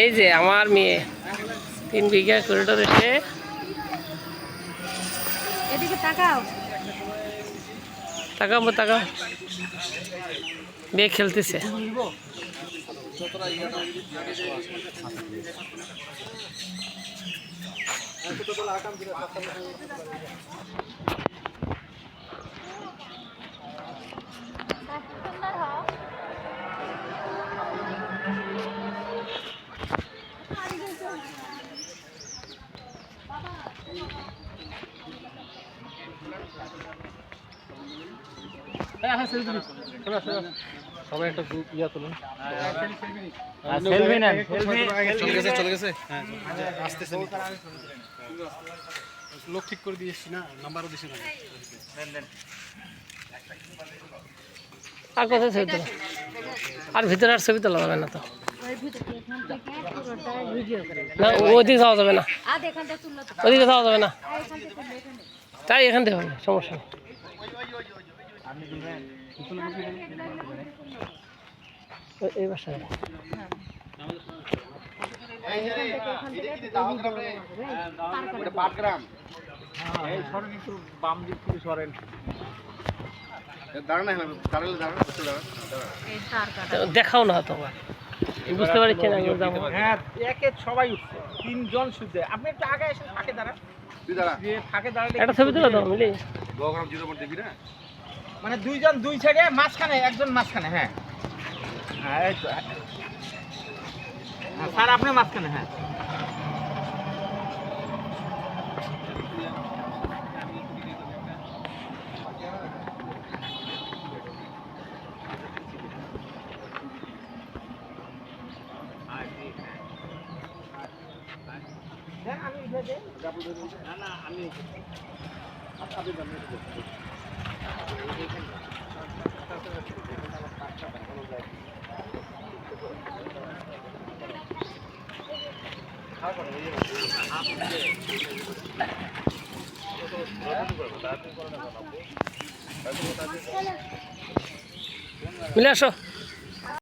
এই যে আমার মেয়ে 3 বিঘা করিডোর এসে এদিকে তাকাও তাকাও মেয়ে খেলতেছে। সবাই একটা গ্রুপ ইয়া তুলুন। চলে গেছে আসতেছে লোক ঠিক করে দিয়েছি না, নাম্বারও দিছি না। আর কোথায় ছবি তোলা? আর ভিতরে আর ছবি তোলা যাবে না তো, না ওদিকে যাওয়া যাবে না, ওদিকে যাওয়া যাবে না, তাই এখান থেকে হবে, সমস্যা নেই। এই বাসায় দেখাও না তোমার, বুঝতে পারছি না। হ্যাঁ একে সবাই উঠছে, 3 জন শুদ্ধ। আপনি একটু আগে এসে ফাঁকে দাঁড়ান, ফাঁকে দাঁড়ালে একটা ছবি তুলে দাও মিলি। মানে 2 জন 2 সাইডে, মাঝখানে একজন মাঝখানে। হ্যাঁ হ্যাঁ এই তো, হ্যাঁ স্যার আপনি মাঝখানে। হ্যাঁ মিলে আসো।